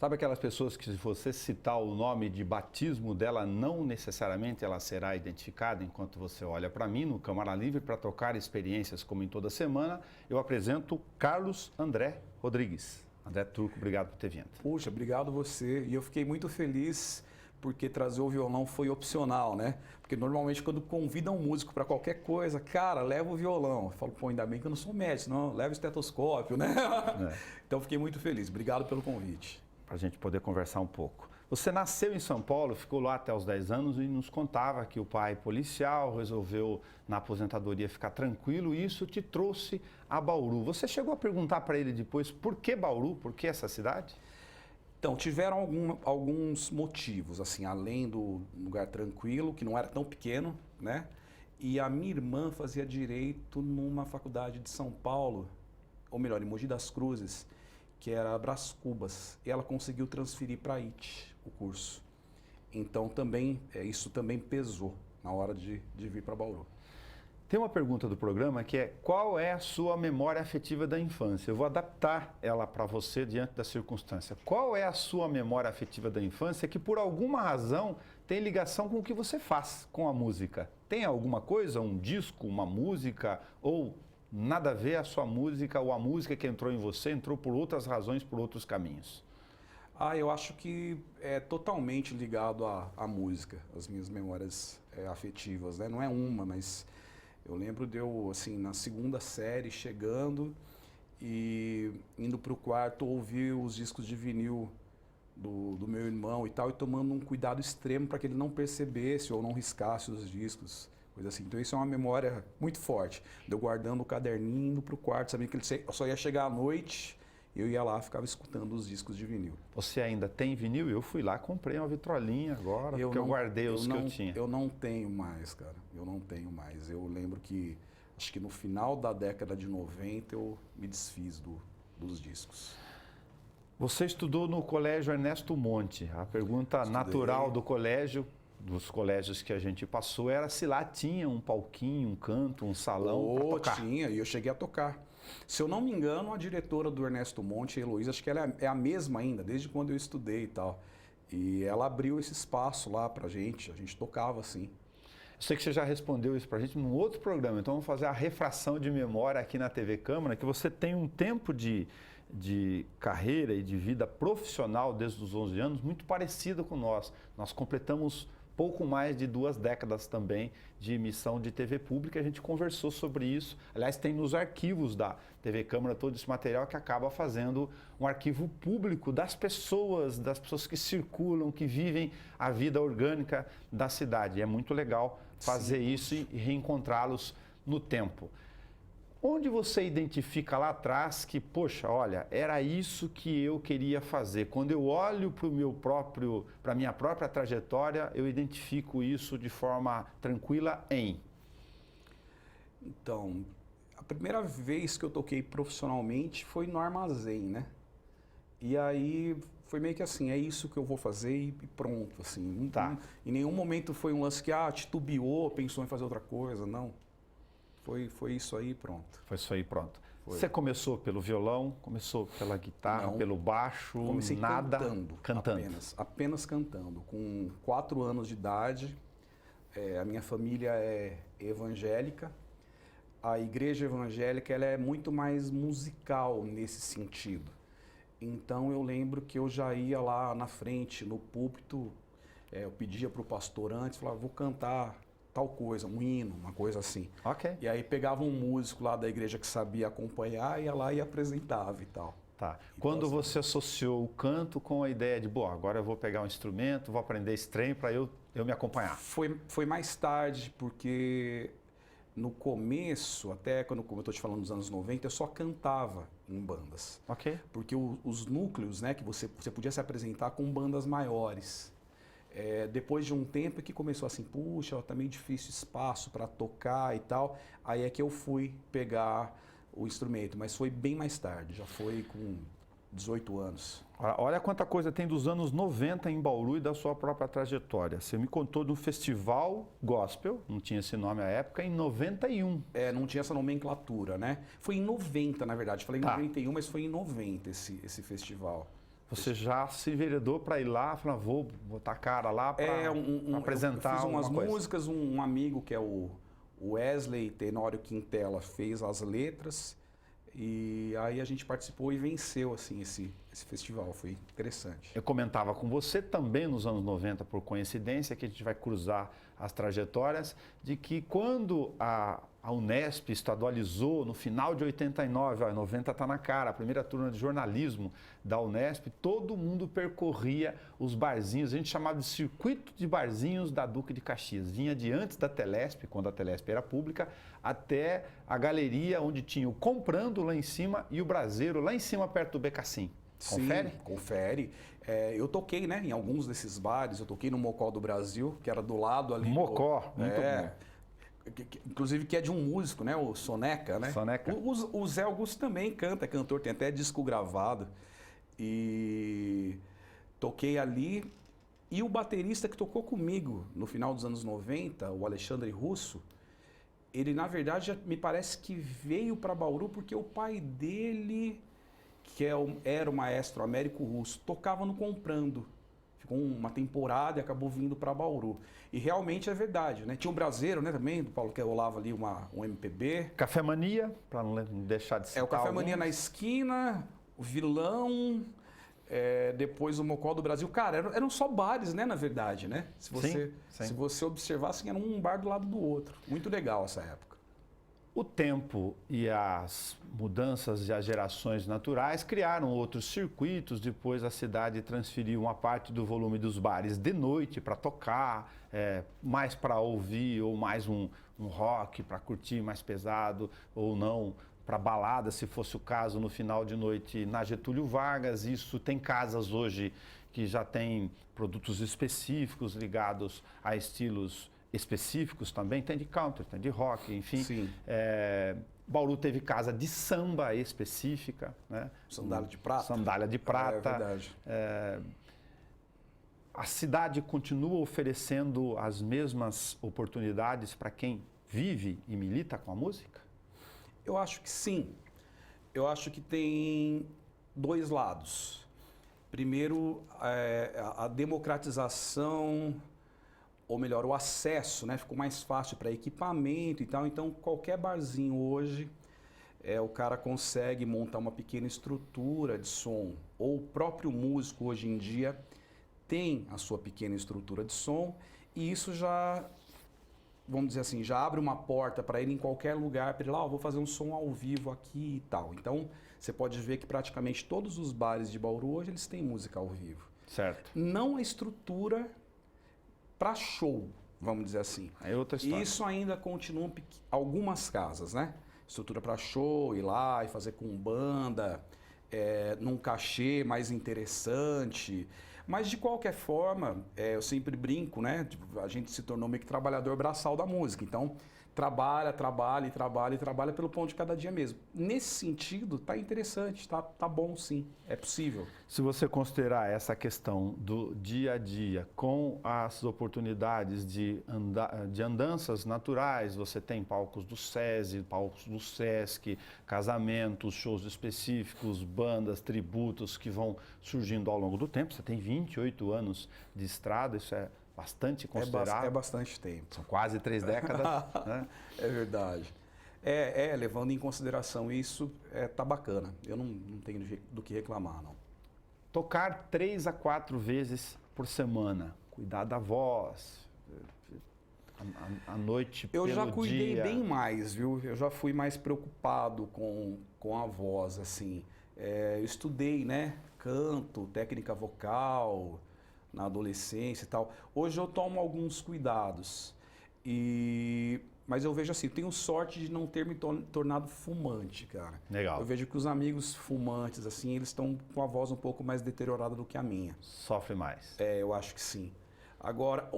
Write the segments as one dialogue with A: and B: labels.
A: Sabe aquelas pessoas que se você citar o nome de batismo dela, não necessariamente ela será identificada enquanto você olha para mim no Câmara Livre para trocar experiências como em toda semana, eu apresento Carlos André Rodrigues. André Turco, obrigado por ter vindo.
B: Puxa, obrigado você. E eu fiquei muito feliz porque trazer o violão foi opcional, né? Porque normalmente quando convidam um músico para qualquer coisa, cara, leva o violão. Eu falo, pô, ainda bem que eu não sou médico, não, leva o estetoscópio, né? Então fiquei muito feliz. Obrigado pelo convite.
A: Para a gente poder conversar um pouco. Você nasceu em São Paulo, ficou lá até os 10 anos e nos contava que o pai policial resolveu na aposentadoria ficar tranquilo e isso te trouxe a Bauru. Você chegou a perguntar para ele depois por que Bauru, por que essa cidade?
B: Então, tiveram alguns motivos, assim, além do lugar tranquilo, que não era tão pequeno, né? E a minha irmã fazia direito numa faculdade de São Paulo, ou melhor, em Mogi das Cruzes, que era Brás Cubas, e ela conseguiu transferir para IT o curso. Então também isso também pesou na hora de vir para Bauru.
A: Tem uma pergunta do programa que é: qual é a sua memória afetiva da infância? Eu vou adaptar ela para você diante da circunstância. Qual é a sua memória afetiva da infância que por alguma razão tem ligação com o que você faz com a música? Tem alguma coisa, um disco, uma música ou nada a ver a sua música ou a música que entrou em você entrou por outras razões, por outros caminhos?
B: Eu acho que é totalmente ligado à música, as minhas memórias afetivas, né? Não é uma, mas eu lembro de eu, assim, na segunda série, chegando e indo para o quarto ouvir os discos de vinil do meu irmão e tal, e tomando um cuidado extremo para que ele não percebesse ou não riscasse os discos. Coisa assim. Então isso é uma memória muito forte. Eu guardando o caderninho, indo pro quarto, sabia que ele só ia chegar à noite, eu ia lá, ficava escutando os discos de vinil.
A: Você ainda tem vinil? Eu fui lá, comprei uma vitrolinha agora, porque eu guardei os que eu tinha.
B: Eu não tenho mais, cara. Eu não tenho mais. Eu lembro que, acho que no final da década de 90, eu me desfiz dos discos.
A: Você estudou no Colégio Ernesto Monte. A pergunta natural do colégio, dos colégios que a gente passou, era se lá tinha um palquinho, um canto, um salão para tocar.
B: Tinha, e eu cheguei a tocar. Se eu não me engano, a diretora do Ernesto Monte, a Heloísa, acho que ela é a mesma ainda, desde quando eu estudei e tal. E ela abriu esse espaço lá pra gente, a gente tocava assim.
A: Eu sei que você já respondeu isso pra gente num outro programa, então vamos fazer a refração de memória aqui na TV Câmara, que você tem um tempo de carreira e de vida profissional desde os 11 anos muito parecido com nós. Nós completamos pouco mais de 2 décadas também de emissão de TV pública, a gente conversou sobre isso. Aliás, tem nos arquivos da TV Câmara todo esse material que acaba fazendo um arquivo público das pessoas que circulam, que vivem a vida orgânica da cidade. E é muito legal fazer isso e reencontrá-los no tempo. Onde você identifica lá atrás que, poxa, olha, era isso que eu queria fazer? Quando eu olho para a minha própria trajetória, eu identifico isso de forma tranquila em?
B: Então, a primeira vez que eu toquei profissionalmente foi no armazém, né? E aí foi meio que assim, é isso que eu vou fazer e pronto, assim.
A: Tá.
B: Em nenhum momento foi um lance que, titubeou, pensou em fazer outra coisa, não. Foi isso aí, pronto.
A: Foi isso aí, pronto.
B: Foi.
A: Você começou pelo violão, começou pela guitarra,
B: Não,
A: pelo baixo,
B: comecei
A: nada?
B: Cantando. Apenas cantando. Com 4 anos de idade, a minha família é evangélica. A igreja evangélica ela é muito mais musical nesse sentido. Então eu lembro que eu já ia lá na frente, no púlpito, eu pedia para o pastor antes, falava, vou cantar tal coisa, um hino, uma coisa assim.
A: Ok.
B: E aí pegava um músico lá da igreja que sabia acompanhar, ia lá e apresentava e tal.
A: Tá.
B: Então,
A: Quando você associou o canto com a ideia de, bom, agora eu vou pegar um instrumento, vou aprender esse trem para eu me acompanhar?
B: Foi mais tarde, porque no começo, até como eu estou te falando dos anos 90, eu só cantava em bandas.
A: Ok.
B: Porque os núcleos, né, que você podia se apresentar com bandas maiores. Depois de um tempo é que começou assim, puxa, tá meio difícil espaço para tocar e tal. Aí é que eu fui pegar o instrumento, mas foi bem mais tarde, já foi com 18 anos.
A: Olha quanta coisa tem dos anos 90 em Bauru e da sua própria trajetória. Você me contou de um festival gospel, não tinha esse nome à época, em 91.
B: Não tinha essa nomenclatura, né? Foi em 90, na verdade. Falei em 91, mas foi em 90 esse festival.
A: Você já se enveredou para ir lá, falar, vou botar a cara lá para apresentar
B: eu fiz umas
A: coisa.
B: músicas, um amigo que é o Wesley Tenório Quintela fez as letras e aí a gente participou e venceu assim esse festival, foi interessante.
A: Eu comentava com você também nos anos 90, por coincidência, que a gente vai cruzar as trajetórias, de que quando a Unesp estadualizou no final de 89, 90 está na cara, a primeira turma de jornalismo da Unesp, todo mundo percorria os barzinhos, a gente chamava de circuito de barzinhos da Duque de Caxias. Vinha de antes da Telesp, quando a Telesp era pública, até a galeria onde tinha o Comprando lá em cima e o Braseiro lá em cima perto do Becassim. Confere?
B: Sim, confere. Eu toquei, né, em alguns desses bares, eu toquei no Mocó do Brasil, que era do lado ali.
A: Mocó, muito bom.
B: Inclusive que é de um músico, né? O Soneca, né?
A: Soneca.
B: O Zé Augusto também canta, é cantor, tem até disco gravado. E toquei ali. E o baterista que tocou comigo no final dos anos 90, o Alexandre Russo, ele na verdade me parece que veio para Bauru porque o pai dele, que era o maestro Américo Russo, tocava no Comprando. Ficou uma temporada e acabou vindo para Bauru. E realmente é verdade, né? Tinha um Braseiro, né, também, do Paulo que rolava ali um MPB.
A: Café Mania, para não deixar de citar
B: O Café
A: alguns.
B: Mania na esquina, o Vilão, depois o Mocó do Brasil. Cara, eram só bares, né, na verdade, né?
A: Sim.
B: Se você observar, assim, era um bar do lado do outro. Muito legal essa época.
A: O tempo e as mudanças e as gerações naturais criaram outros circuitos. Depois a cidade transferiu uma parte do volume dos bares de noite para tocar, mais para ouvir, ou mais um rock para curtir mais pesado, ou não, para balada, se fosse o caso, no final de noite na Getúlio Vargas. Isso tem casas hoje que já têm produtos específicos ligados a estilos específicos também, tem de country, tem de rock, enfim.
B: Sim.
A: Bauru teve casa de samba específica, né?
B: Sandália de prata.
A: Sandália de prata.
B: É verdade.
A: A cidade continua oferecendo as mesmas oportunidades para quem vive e milita com a música?
B: Eu acho que sim. Eu acho que tem dois lados. Primeiro, a democratização, ou melhor, o acesso, né? Ficou mais fácil para equipamento e tal. Então, qualquer barzinho hoje, o cara consegue montar uma pequena estrutura de som. Ou o próprio músico, hoje em dia, tem a sua pequena estrutura de som. E isso já, vamos dizer assim, já abre uma porta para ele em qualquer lugar, para ele lá, vou fazer um som ao vivo aqui e tal. Então, você pode ver que praticamente todos os bares de Bauru hoje, eles têm música ao vivo.
A: Certo.
B: Não a estrutura para show, vamos dizer assim.
A: É outra história.
B: Isso ainda continua algumas casas, né? Estrutura para show, ir lá e fazer com banda, num cachê mais interessante. Mas de qualquer forma, eu sempre brinco, né? Tipo, a gente se tornou meio que trabalhador braçal da música. Então, trabalha pelo pão de cada dia mesmo. Nesse sentido, tá interessante, tá bom sim, é possível.
A: Se você considerar essa questão do dia a dia com as oportunidades de andanças naturais, você tem palcos do SESI, palcos do SESC, casamentos, shows específicos, bandas, tributos que vão surgindo ao longo do tempo. Você tem 28 anos de estrada, isso é bastante considerável.
B: É bastante tempo.
A: São quase 3 décadas. Né?
B: É verdade. Levando em consideração isso, tá bacana. Eu não tenho do que reclamar, não.
A: Tocar 3 a 4 vezes por semana, cuidar da voz, a noite pelo dia.
B: Eu já cuidei bem mais, viu? Eu já fui mais preocupado com a voz, assim. Eu estudei, né? Canto, técnica vocal, na adolescência e tal. Hoje eu tomo alguns cuidados. Mas eu vejo assim, eu tenho sorte de não ter me tornado fumante, cara.
A: Legal.
B: Eu vejo que os amigos fumantes, assim, eles estão com a voz um pouco mais deteriorada do que a minha.
A: Sofre mais.
B: Eu acho que sim. Agora,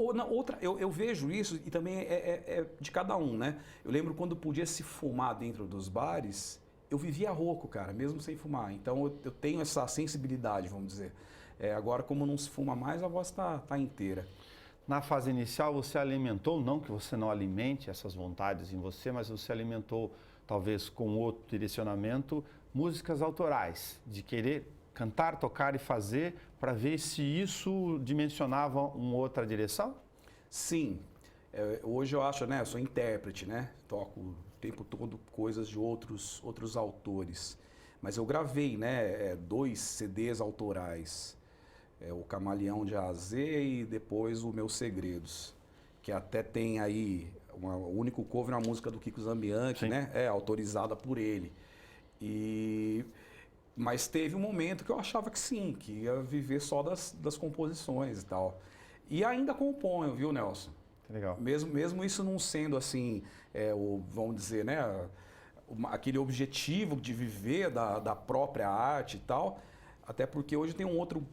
B: eu vejo isso e também é de cada um, né? Eu lembro quando podia se fumar dentro dos bares, eu vivia rouco, cara, mesmo sem fumar. Então eu tenho essa sensibilidade, vamos dizer. Agora, como não se fuma mais, a voz tá inteira.
A: Na fase inicial, você alimentou, não que você não alimente essas vontades em você, mas você alimentou, talvez com outro direcionamento, músicas autorais, de querer cantar, tocar e fazer para ver se isso dimensionava uma outra direção?
B: Sim. Hoje eu acho, né? Eu sou intérprete, né? Toco o tempo todo coisas de outros autores. Mas eu gravei, né? 2 CDs autorais. O Camaleão de A a Z e depois o Meus Segredos. Que até tem aí o único cover, uma música do Kiko Zambianchi, né? Autorizada por ele. Mas teve um momento que eu achava que sim, que ia viver só das composições e tal. E ainda componho, viu, Nelson?
A: Legal.
B: Mesmo isso não sendo assim, vamos dizer, né, aquele objetivo de viver da própria arte e tal, até porque hoje tem um outro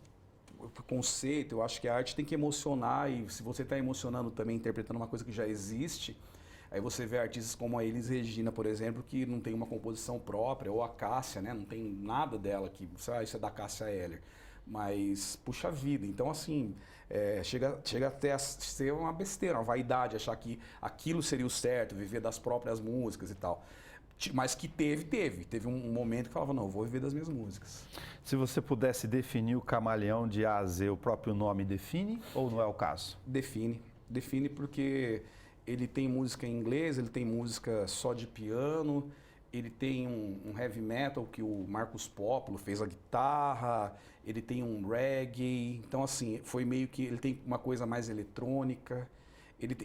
B: conceito, eu acho que a arte tem que emocionar e se você está emocionando também, interpretando uma coisa que já existe, aí você vê artistas como a Elis Regina, por exemplo, que não tem uma composição própria, ou a Cássia, né, não tem nada dela que, isso é da Cássia Eller. Mas, puxa vida, então assim, chega até a ser uma besteira, uma vaidade, achar que aquilo seria o certo, viver das próprias músicas e tal. Mas que teve um momento que falava, não, eu vou viver das minhas músicas.
A: Se você pudesse definir o Camaleão de A a Z, o próprio nome define ou não é o caso?
B: Define porque ele tem música em inglês, ele tem música só de piano, ele tem um heavy metal que o Marcos Pópulo fez a guitarra, ele tem um reggae, então assim, foi meio que, ele tem uma coisa mais eletrônica,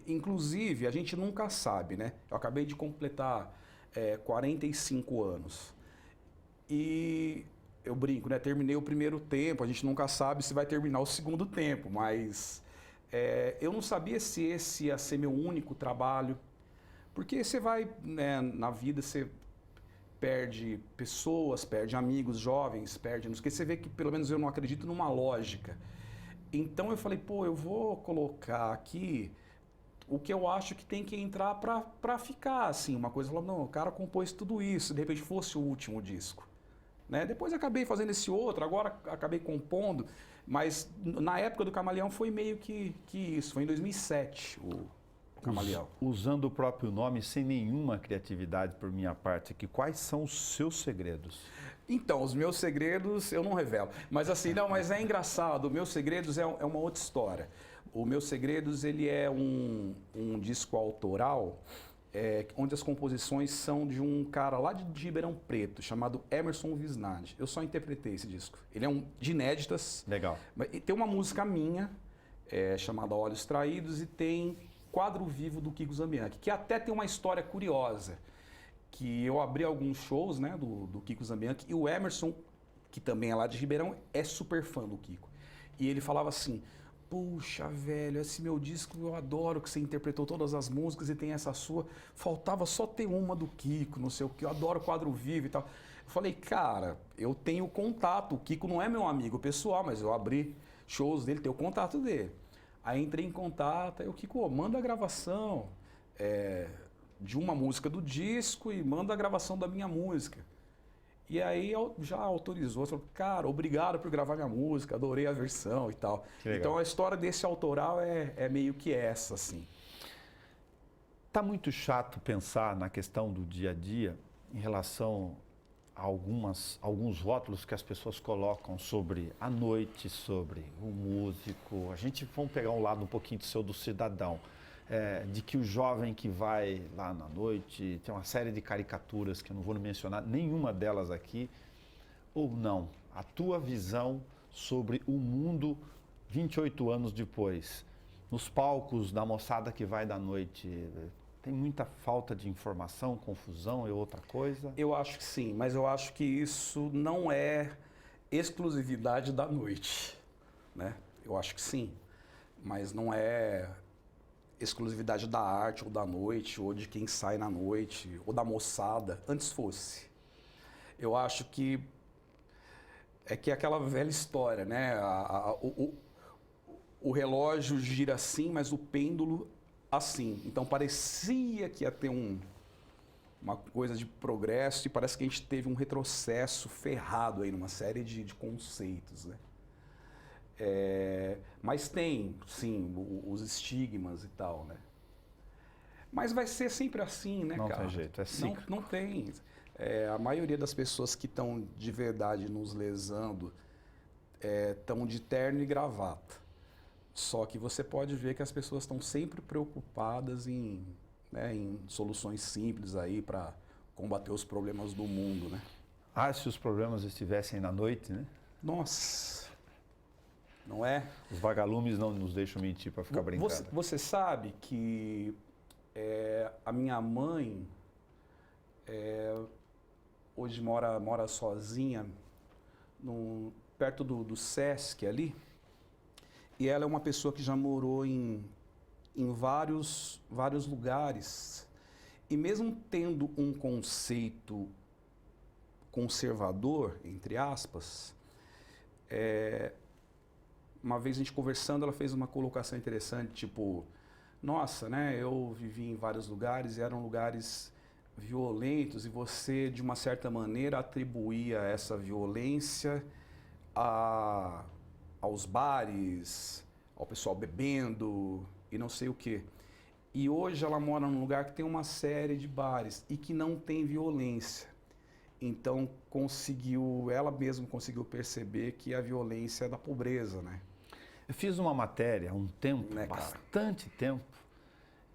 B: inclusive a gente nunca sabe, né? Eu acabei de completar 45 anos e eu brinco, né? Terminei o primeiro tempo, a gente nunca sabe se vai terminar o segundo tempo, mas eu não sabia se esse ia ser meu único trabalho, porque você vai, né, na vida, você perde pessoas, perde amigos jovens, perde... Porque você vê que pelo menos eu não acredito numa lógica. Então eu falei, pô, eu vou colocar aqui o que eu acho que tem que entrar pra ficar, assim. Uma coisa, não, o cara compôs tudo isso, de repente fosse o último disco. Né? Depois acabei fazendo esse outro, agora acabei compondo, mas na época do Camaleão foi meio que isso, foi em 2007 o Camaleão.
A: Usando o próprio nome, sem nenhuma criatividade por minha parte aqui, quais são os seus segredos?
B: Então, os meus segredos eu não revelo. Mas assim, não, mas é engraçado. O Meus Segredos é uma outra história. O Meus Segredos, ele é um disco autoral, onde as composições são de um cara lá de Ribeirão Preto, chamado Emerson Visnadi. Eu só interpretei esse disco. Ele é de inéditas.
A: Legal.
B: E tem uma música minha, chamada Olhos Traídos, e tem Quadro Vivo do Kiko Zambianchi, que até tem uma história curiosa, que eu abri alguns shows, né, do Kiko Zambianchi, e o Emerson, que também é lá de Ribeirão, é super fã do Kiko. E ele falava assim, puxa, velho, esse meu disco eu adoro que você interpretou todas as músicas e tem essa sua, faltava só ter uma do Kiko, não sei o que, eu adoro Quadro Vivo e tal. Eu falei, cara, eu tenho contato, o Kiko não é meu amigo pessoal, mas eu abri shows dele, tenho o contato dele. Aí entrei em contato, aí o Kiko, manda a gravação de uma música do disco e manda a gravação da minha música. E aí já autorizou, falou, cara, obrigado por gravar minha música, adorei a versão e tal. Então a história desse autoral é meio que essa, assim.
A: Tá muito chato pensar na questão do dia a dia em relação a alguns rótulos que as pessoas colocam sobre a noite, sobre o músico. A gente, vamos pegar um lado um pouquinho do cidadão. De que o jovem que vai lá na noite, tem uma série de caricaturas que eu não vou mencionar, nenhuma delas aqui, ou não. A tua visão sobre o mundo 28 anos depois, nos palcos da moçada que vai da noite, tem muita falta de informação, confusão e outra coisa?
B: Eu acho que sim, mas eu acho que isso não é exclusividade da noite, né? Eu acho que sim, mas não é exclusividade da arte ou da noite, ou de quem sai na noite, ou da moçada, antes fosse. Eu acho que é aquela velha história, né? O relógio gira assim, mas o pêndulo assim. Então parecia que ia ter uma coisa de progresso e parece que a gente teve um retrocesso ferrado aí numa série de conceitos, né? Mas tem, sim, os estigmas e tal, né? Mas vai ser sempre assim, né, cara?
A: Não tem jeito, é cíclico.
B: Não tem. A maioria das pessoas que estão de verdade nos lesando estão de terno e gravata. Só que você pode ver que as pessoas estão sempre preocupadas em soluções simples aí para combater os problemas do mundo, né?
A: Ah, se os problemas estivessem na noite, né?
B: Nossa, não é?
A: Os vagalumes não nos deixam mentir para ficar brincando.
B: Você sabe que a minha mãe hoje mora sozinha perto do Sesc ali, e ela é uma pessoa que já morou em vários lugares, e mesmo tendo um conceito conservador, entre aspas, uma vez a gente conversando, ela fez uma colocação interessante, tipo, nossa, né, eu vivi em vários lugares e eram lugares violentos, e você, de uma certa maneira, atribuía essa violência aos bares, ao pessoal bebendo e não sei o quê. E hoje ela mora num lugar que tem uma série de bares e que não tem violência. Então ela mesma conseguiu perceber que a violência é da pobreza, né?
A: Eu fiz uma matéria há um tempo,
B: Né, cara?
A: bastante tempo,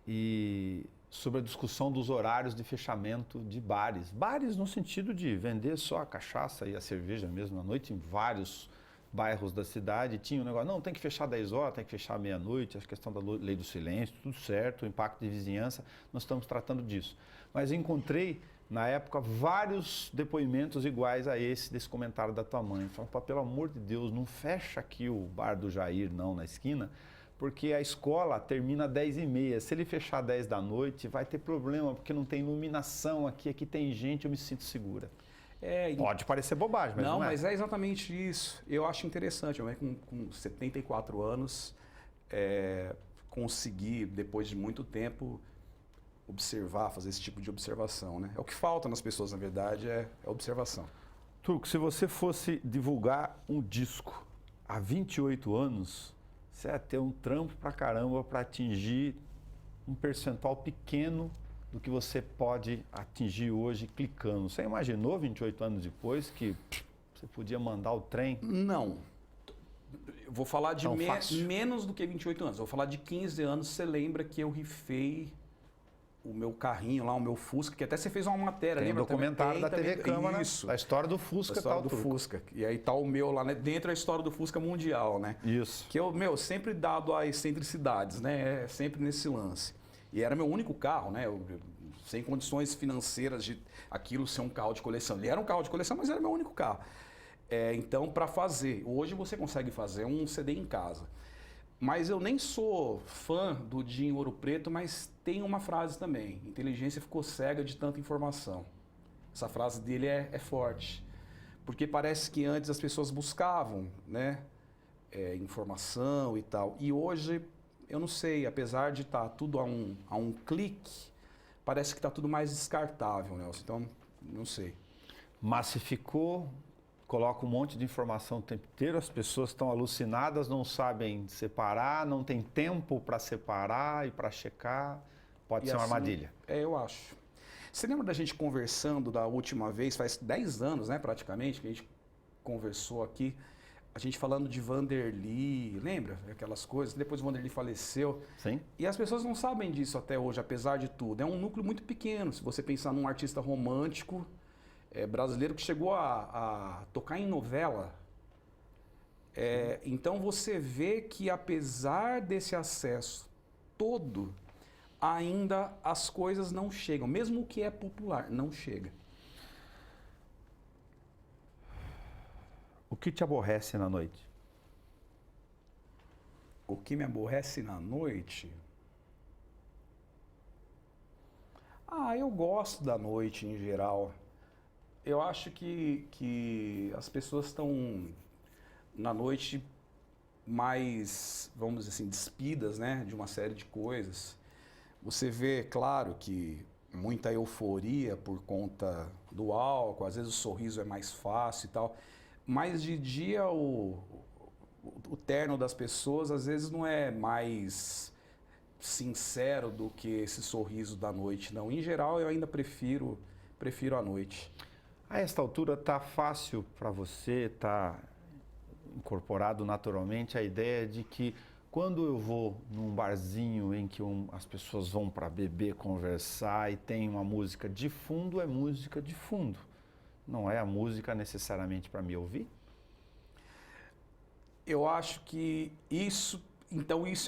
A: e sobre a discussão dos horários de fechamento de bares. Bares no sentido de vender só a cachaça e a cerveja mesmo à noite, em vários bairros da cidade. Tinha um negócio, não, tem que fechar 10 horas, tem que fechar meia-noite, a questão da lei do silêncio, tudo certo, o impacto de vizinhança, nós estamos tratando disso. Mas encontrei, na época, vários depoimentos iguais a esse, desse comentário da tua mãe. Falando, pelo amor de Deus, não fecha aqui o bar do Jair, não, na esquina, porque a escola termina às 10h30. Se ele fechar 10 da noite, vai ter problema, porque não tem iluminação aqui tem gente, eu me sinto segura. Pode parecer bobagem, mas não é.
B: Mas é exatamente isso. Eu acho interessante. Eu, com 74 anos, consegui, depois de muito tempo, observar, fazer esse tipo de observação, né? É o que falta nas pessoas, na verdade, é observação.
A: Turco, se você fosse divulgar um disco há 28 anos, você ia ter um trampo pra caramba para atingir um percentual pequeno do que você pode atingir hoje clicando. Você imaginou 28 anos depois que você podia mandar o trem?
B: Não. Eu vou falar de
A: fácil.
B: menos do que 28 anos. Eu vou falar de 15 anos. Você lembra que eu rifei o meu carrinho lá, o meu Fusca, que até você fez uma matéria,
A: Tem um
B: lembra?
A: documentário da TV Câmara,
B: isso,
A: a história do Fusca.
B: a história do
A: Turco.
B: Fusca. E aí tá o meu lá, né? Dentro a história do Fusca mundial, né?
A: Isso.
B: Que eu, sempre dado a excentricidades, né? Sempre nesse lance. E era meu único carro, né? Sem condições financeiras de aquilo ser um carro de coleção. Ele era um carro de coleção, mas era meu único carro. Então, para fazer, hoje você consegue fazer um CD em casa. Mas eu nem sou fã do Dinho Ouro Preto, mas tem uma frase também. Inteligência ficou cega de tanta informação. Essa frase dele é forte. Porque parece que antes as pessoas buscavam, né? Informação e tal. E hoje, eu não sei, apesar de estar tudo a um clique, parece que está tudo mais descartável, Nelson. Então, não sei.
A: Massificou, coloca um monte de informação o tempo inteiro, as pessoas estão alucinadas, não sabem separar, não tem tempo para separar e para checar. Pode ser uma armadilha.
B: Eu acho. Você lembra da gente conversando da última vez, faz 10 anos, né, praticamente, que a gente conversou aqui, a gente falando de Vanderly, lembra? Aquelas coisas. Depois o Vanderly faleceu.
A: Sim.
B: E as pessoas não sabem disso até hoje, apesar de tudo. É um núcleo muito pequeno. Se você pensar num artista romântico brasileiro que chegou a tocar em novela. Então você vê que apesar desse acesso todo, ainda as coisas não chegam. Mesmo o que é popular, não chega.
A: O que te aborrece na noite?
B: O que me aborrece na noite? Eu gosto da noite em geral. Eu acho que as pessoas estão na noite mais, vamos dizer assim, despidas, né, de uma série de coisas. Você vê, claro, que muita euforia por conta do álcool, às vezes o sorriso é mais fácil e tal. Mas de dia o terno das pessoas às vezes não é mais sincero do que esse sorriso da noite, não. Em geral, eu ainda prefiro a noite.
A: A esta altura tá fácil para você, tá incorporado naturalmente a ideia de que quando eu vou num barzinho em que as pessoas vão para beber, conversar e tem uma música de fundo, é música de fundo. Não é a música necessariamente para me ouvir?
B: Eu acho que isso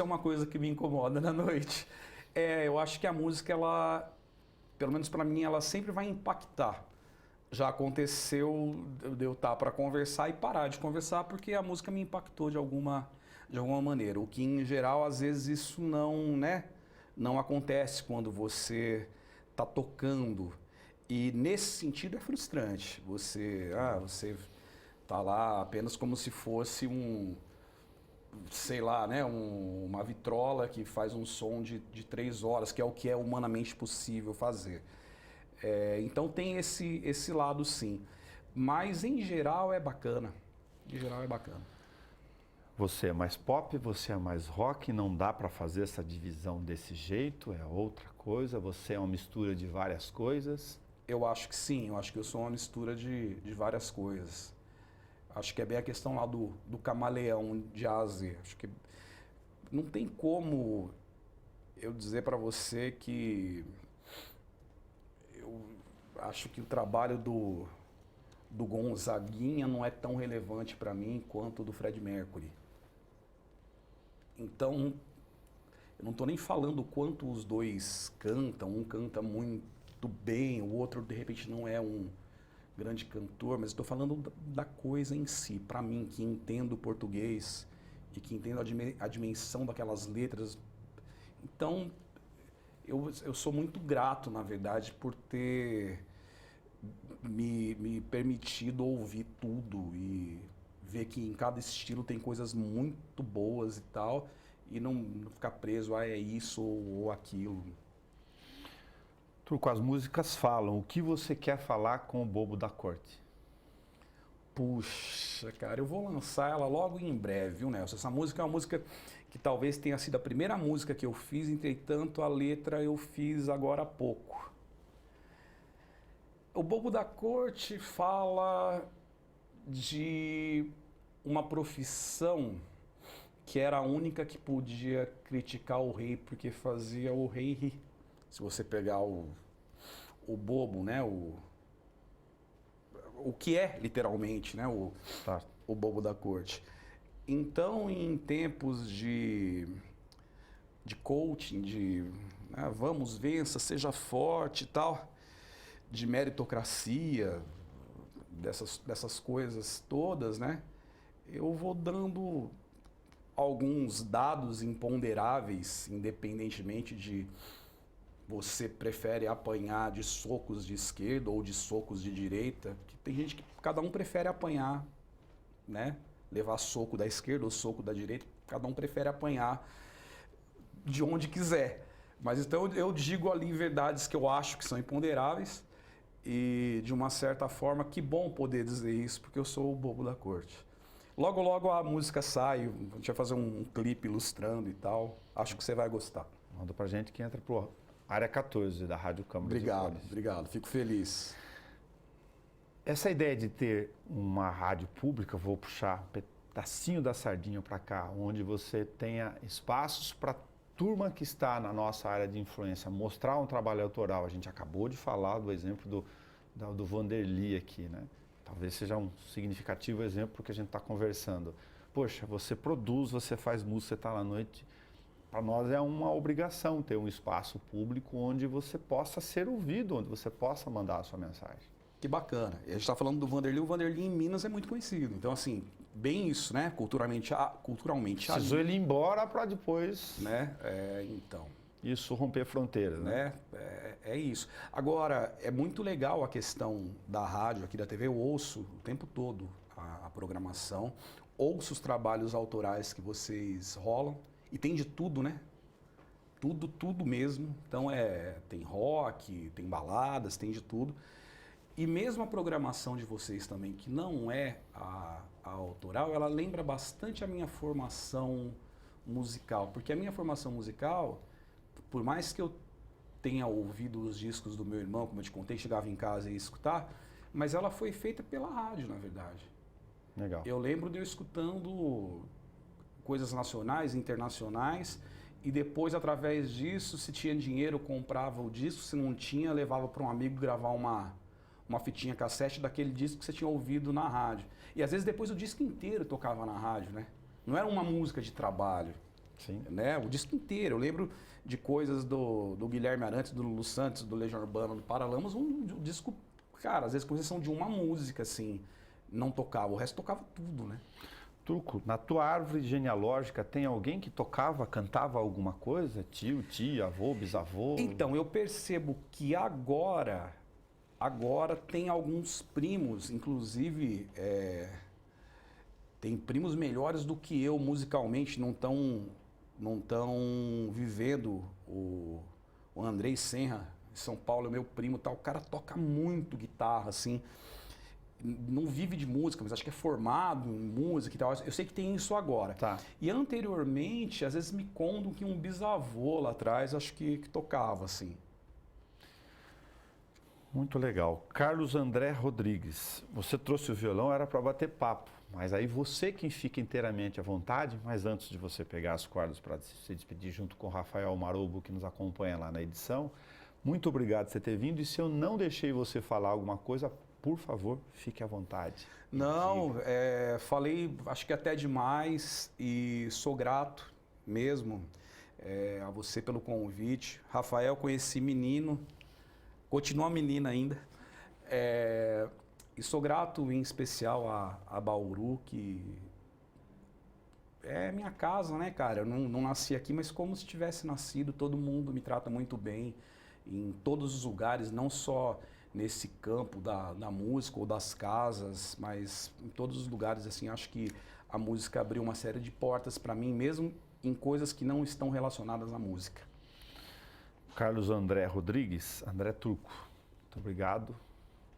B: é uma coisa que me incomoda na noite. Eu acho que a música, ela, pelo menos para mim, ela sempre vai impactar. Já aconteceu de eu estar para conversar e parar de conversar porque a música me impactou de alguma maneira. O que, em geral, às vezes isso não, né, não acontece quando você está tocando. E, nesse sentido, é frustrante. Você tá lá apenas como se fosse sei lá, né, uma vitrola que faz um som de 3 horas, que é o que é humanamente possível fazer. Então tem esse lado, sim. Mas, em geral, é bacana. Em geral, é bacana.
A: Você é mais pop, você é mais rock, não dá para fazer essa divisão desse jeito, é outra coisa, você é uma mistura de várias coisas?
B: Eu acho que sim, eu acho que eu sou uma mistura de várias coisas. Acho que é bem a questão lá do camaleão de A a Z. Acho que não tem como eu dizer para você que eu acho que o trabalho do Gonzaguinha não é tão relevante para mim quanto o do Fred Mercury. Então, eu não estou nem falando o quanto os dois cantam, um canta muito bem, o outro de repente não é um grande cantor, mas estou falando da coisa em si. Para mim, que entendo português e que entendo a dimensão daquelas letras. Então, eu sou muito grato, na verdade, por ter me permitido ouvir tudo e ver que em cada estilo tem coisas muito boas e tal, e não ficar preso a é isso ou aquilo.
A: Turco, as músicas falam. O que você quer falar com o Bobo da Corte?
B: Puxa, cara, eu vou lançar ela logo em breve, viu, Nelson? Essa música é uma música que talvez tenha sido a primeira música que eu fiz, entretanto a letra eu fiz agora há pouco. O Bobo da Corte fala de uma profissão que era a única que podia criticar o rei porque fazia o rei rir. Se você pegar o bobo, né, o que é literalmente, né, o Bobo da Corte. Então, em tempos de coaching, vamos, vença, seja forte e tal, de meritocracia, dessas coisas todas, né, eu vou dando alguns dados imponderáveis, independentemente de você prefere apanhar de socos de esquerda ou de socos de direita, que tem gente que cada um prefere apanhar, né? Levar soco da esquerda ou soco da direita, cada um prefere apanhar de onde quiser. Mas então eu digo ali verdades que eu acho que são imponderáveis e, de uma certa forma, que bom poder dizer isso, porque eu sou o Bobo da Corte. Logo, logo a música sai, a gente vai fazer um clipe ilustrando e tal. Acho que você vai gostar.
A: Manda pra gente que entra pro Área 14 da Rádio Câmara de Flores.
B: Obrigado. Fico feliz.
A: Essa ideia de ter uma rádio pública, vou puxar um pedacinho da sardinha para cá, onde você tenha espaços para a turma que está na nossa área de influência mostrar um trabalho autoral. A gente acabou de falar do exemplo do Vanderly aqui, né? Talvez seja um significativo exemplo porque a gente está conversando. Poxa, você produz, você faz música, você está na noite. Para nós é uma obrigação ter um espaço público onde você possa ser ouvido, onde você possa mandar a sua mensagem.
B: Que bacana. E a gente está falando do Vanderly. O Vanderly em Minas é muito conhecido. Então, assim, bem isso, né? Culturalmente
A: precisou ele ir embora para depois,
B: né? Então.
A: Isso romper fronteiras, né?
B: É isso. Agora, é muito legal a questão da rádio, aqui da TV. Eu ouço o tempo todo a programação, ouço os trabalhos autorais que vocês rolam. E tem de tudo, né? Tudo mesmo. Então, tem rock, tem baladas, tem de tudo. E mesmo a programação de vocês também, que não é a autoral, ela lembra bastante a minha formação musical. Porque a minha formação musical, por mais que eu tenha ouvido os discos do meu irmão, como eu te contei, chegava em casa e ia escutar, mas ela foi feita pela rádio, na verdade.
A: Legal.
B: Eu lembro de eu escutando coisas nacionais, internacionais, e depois, através disso, se tinha dinheiro, eu comprava o disco, se não tinha, levava para um amigo gravar uma fitinha cassete daquele disco que você tinha ouvido na rádio. E às vezes depois o disco inteiro tocava na rádio, né? Não era uma música de trabalho,
A: Sim.
B: né? O disco inteiro. Eu lembro de coisas do Guilherme Arantes, do Lulu Santos, do Legião Urbana, do Paralamas, um disco, cara, às vezes com exceção de uma música, assim, não tocava. O resto tocava tudo, né?
A: Turco, na tua árvore genealógica tem alguém que tocava, cantava alguma coisa? Tio, tia, avô, bisavô?
B: Então, eu percebo que agora tem alguns primos, inclusive tem primos melhores do que eu musicalmente, não estão vivendo. O Andrei Senra, em São Paulo, é meu primo, tal. O cara toca muito guitarra, assim. Não vive de música, mas acho que é formado em música e tal. Eu sei que tem isso agora.
A: Tá.
B: E anteriormente, às vezes me contam que um bisavô lá atrás, acho que tocava, assim.
A: Muito legal. Carlos André Rodrigues, você trouxe o violão, era para bater papo, mas aí você quem fica inteiramente à vontade, mas antes de você pegar as cordas para se despedir junto com o Rafael Marobo, que nos acompanha lá na edição, muito obrigado por você ter vindo, e se eu não deixei você falar alguma coisa, por favor, fique à vontade.
B: Não, falei acho que até demais e sou grato mesmo a você pelo convite. Rafael, conheci menino, continua menina ainda. E sou grato em especial a Bauru, que é minha casa, né, cara? Eu não nasci aqui, mas como se tivesse nascido, todo mundo me trata muito bem em todos os lugares, não só nesse campo da música ou das casas, mas em todos os lugares, assim, acho que a música abriu uma série de portas para mim, mesmo em coisas que não estão relacionadas à música.
A: Carlos André Rodrigues, André Turco, muito obrigado,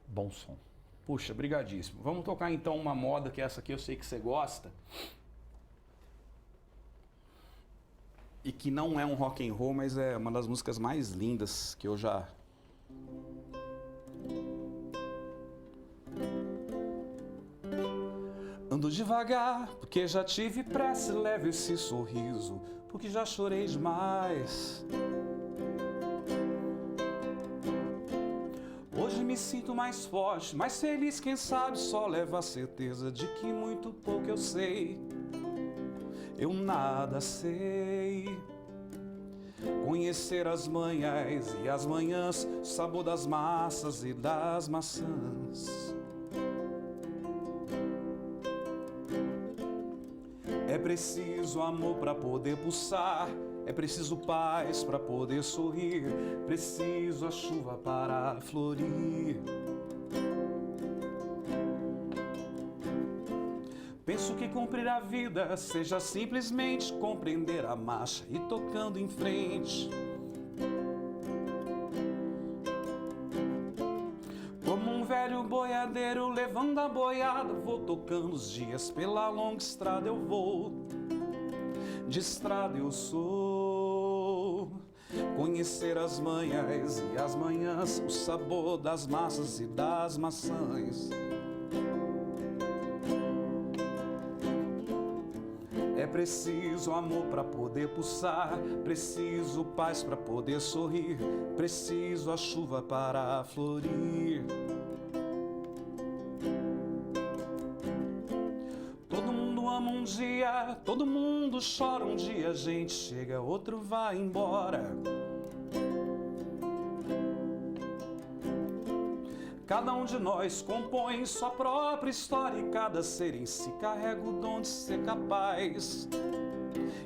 A: bom som.
B: Puxa, brigadíssimo. Vamos tocar então uma moda, que essa aqui eu sei que você gosta, e que não é um rock and roll, mas é uma das músicas mais lindas que eu já... Ando devagar, porque já tive pressa, leve esse sorriso, porque já chorei demais. Hoje me sinto mais forte, mais feliz, quem sabe só leva a certeza de que muito pouco eu sei. Eu nada sei. Conhecer as manhãs e as manhãs, o sabor das massas e das maçãs. É preciso amor para poder pulsar, é preciso paz para poder sorrir, preciso a chuva para florir. Penso que cumprir a vida seja simplesmente compreender a marcha e tocando em frente. Como um velho boiadeiro levando a boiada, vou tocando os dias, pela longa estrada eu vou. De estrada eu sou. Conhecer as manhãs e as manhãs, o sabor das massas e das maçãs. É preciso amor para poder pulsar, preciso paz para poder sorrir, preciso a chuva para florir. Todo mundo ama um dia, todo mundo chora um dia, a gente chega, outro vai embora. Cada um de nós compõe sua própria história e cada ser em si carrega o dom de ser capaz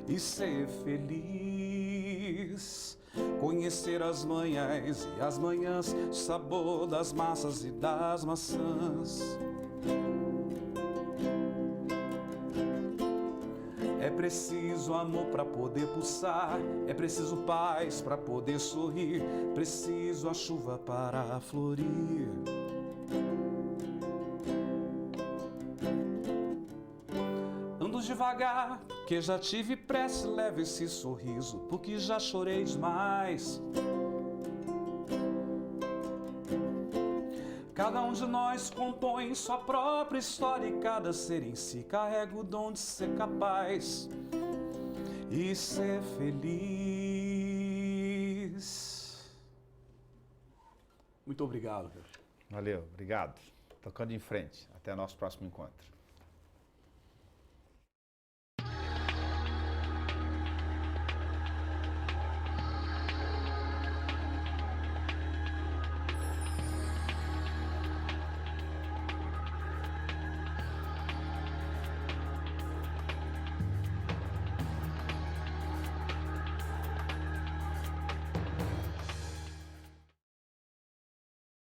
B: e ser feliz. Conhecer as manhãs e as manhãs, o sabor das massas e das maçãs. É preciso amor para poder pulsar, é preciso paz para poder sorrir, preciso a chuva para florir. Ando devagar, que já tive pressa, leve esse sorriso, porque já chorei demais. Cada um de nós compõe sua própria história e cada ser em si carrega o dom de ser capaz e ser feliz. Muito obrigado, cara.
A: Valeu, obrigado. Tocando em frente. Até o nosso próximo encontro.